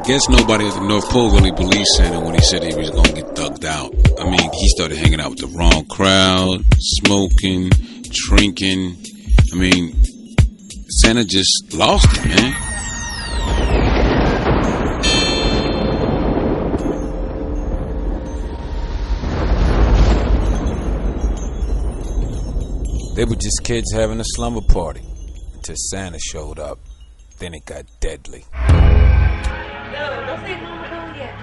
guess nobody at the North Pole really believed Santa when he said he was going to get thugged out. I mean, he started hanging out with the wrong crowd, smoking, drinking. I mean, Santa just lost it, man. They were just kids having a slumber party until Santa showed up. Then it got deadly. No, don't say Mama Go yet.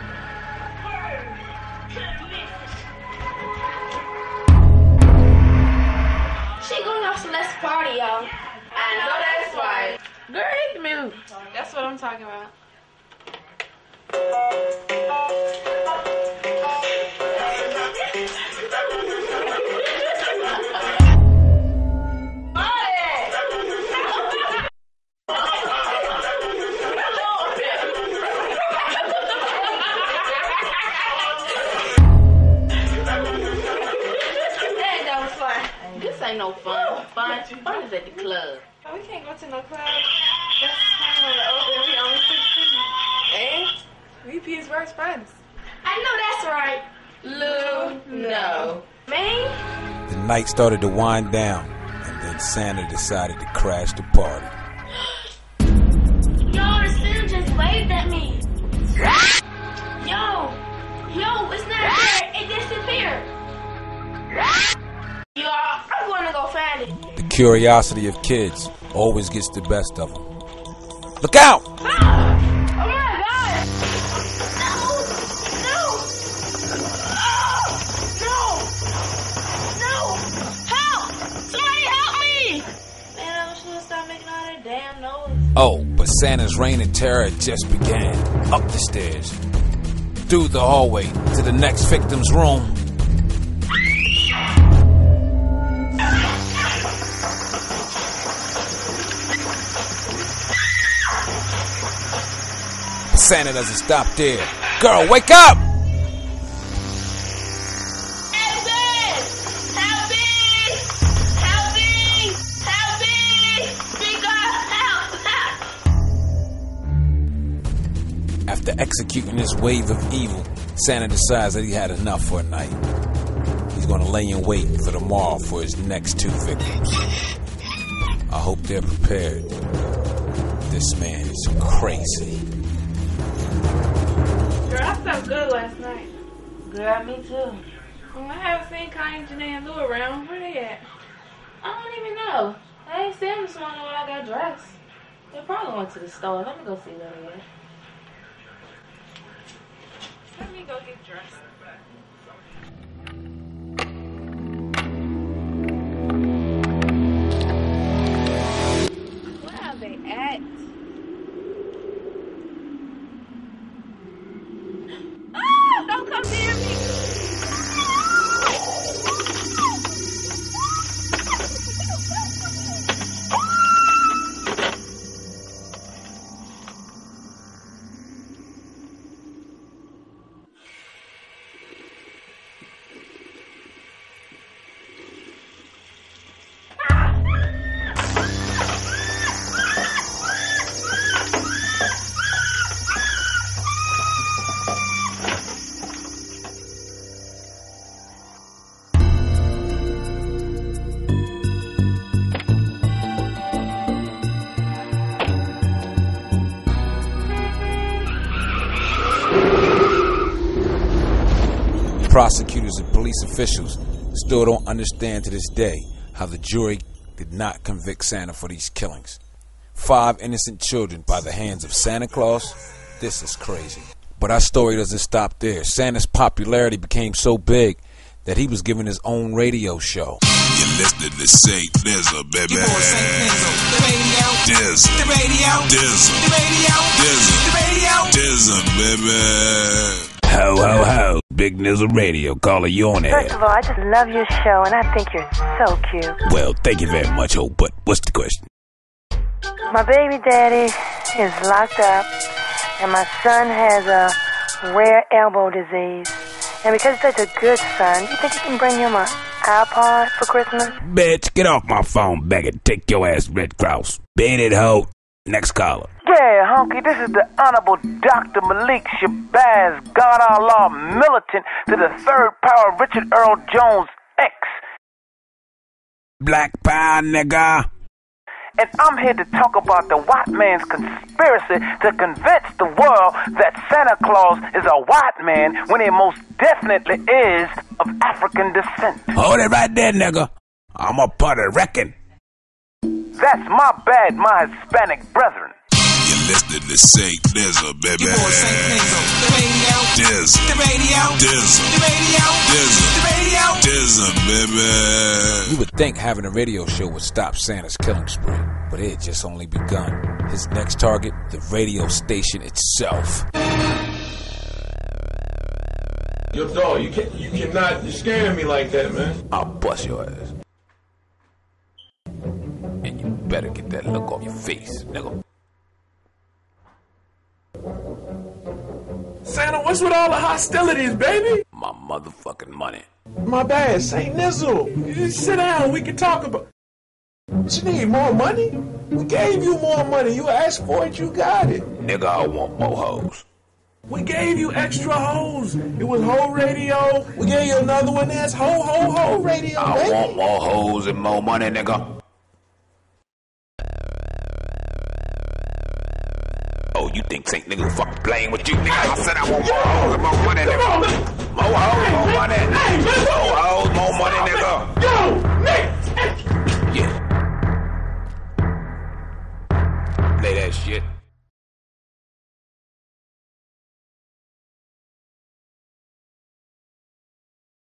She going off Celeste's party, y'all. I know that's right. Girl, hit the move. That's what I'm talking about. This ain't no fun. Fun is at the club. Oh, we can't go to no club. That's kind of open. We only 16. And we P's worst friends. I know that's right. Lou, no. Man? The night started to wind down, and then Santa decided to crash the party. Yo, the Santa just waved at me. Yo, it's not there. It disappeared. Yo, I'm going to go find it. The curiosity of kids always gets the best of them. Look out! Ah! Oh my God! No! No! Help! Somebody help me! Man, I should have stopped making all that damn noise. Oh, but Santa's reign of terror just began. Up the stairs, through the hallway, to the next victim's room. Santa doesn't stop there. Girl, wake up! Help me! Big girl, help! After executing this wave of evil, Santa decides that he had enough for a night. He's going to lay in wait for tomorrow for his next 2 victims. I hope they're prepared. This man is crazy. Girl, I felt good last night. Girl, me too. Well, I haven't seen Kanye, Janae, and Lou around. Where they at? I don't even know. I ain't seen them this morning when I got dressed. They probably went to the store. Let me go see where they at. Let me go get dressed. Where are they at? Ah! Don't come near me! Prosecutors and police officials still don't understand to this day how the jury did not convict Santa for these killings. 5 innocent children by the hands of Santa Claus? This is crazy. But our story doesn't stop there. Santa's popularity became so big that he was given his own radio show. You're listening to St. Nizzle, baby. The radio, baby. Ho, ho, ho. Big Nizzle Radio calling you on air. First of all, I just love your show, and I think you're so cute. Well, thank you very much, Ho, but what's the question? My baby daddy is locked up, and my son has a rare elbow disease. And because he's such a good son, you think you can bring him an iPod for Christmas? Bitch, get off my phone, Beckett. Take your ass, Red Cross. Beat it, Ho. Next caller. Yeah, Hunky, this is the Honorable Dr. Malik Shabazz, God Allah militant to the third power Richard Earl Jones X. Black power, nigga. And I'm here to talk about the white man's conspiracy to convince the world that Santa Claus is a white man when he most definitely is of African descent. Hold it right there, nigga. I'm a Puerto Rican. That's my bad, my Hispanic brethren. You're listening to ZxuluTV, baby. You boys say things on the radio, Dizzle. the radio, Dizzle. the radio, Dizzle. the radio. Dizzle, baby. You would think having a radio show would stop Santa's killing spree, but it had just only begun. His next target, the radio station itself. Yo, dog, you cannot, you're scaring me like that, man. I'll bust your ass. And you better get that look off your face, nigga. Santa, what's with all the hostilities, baby? My motherfucking money. My bad, Saint Nizzle. You just sit down, we can talk about... What you need, more money? We gave you more money. You asked for it, you got it. Nigga, I want more hoes. We gave you extra hoes. It was hoe radio. We gave you another one that's ho radio, I baby. want more hoes and more money, nigga. Oh, you think Saint nigga fucking playing with you, nigga? I said I want more hoes and more money, nigga. More hoes, more money. More hoes, more money, nigga. Yo,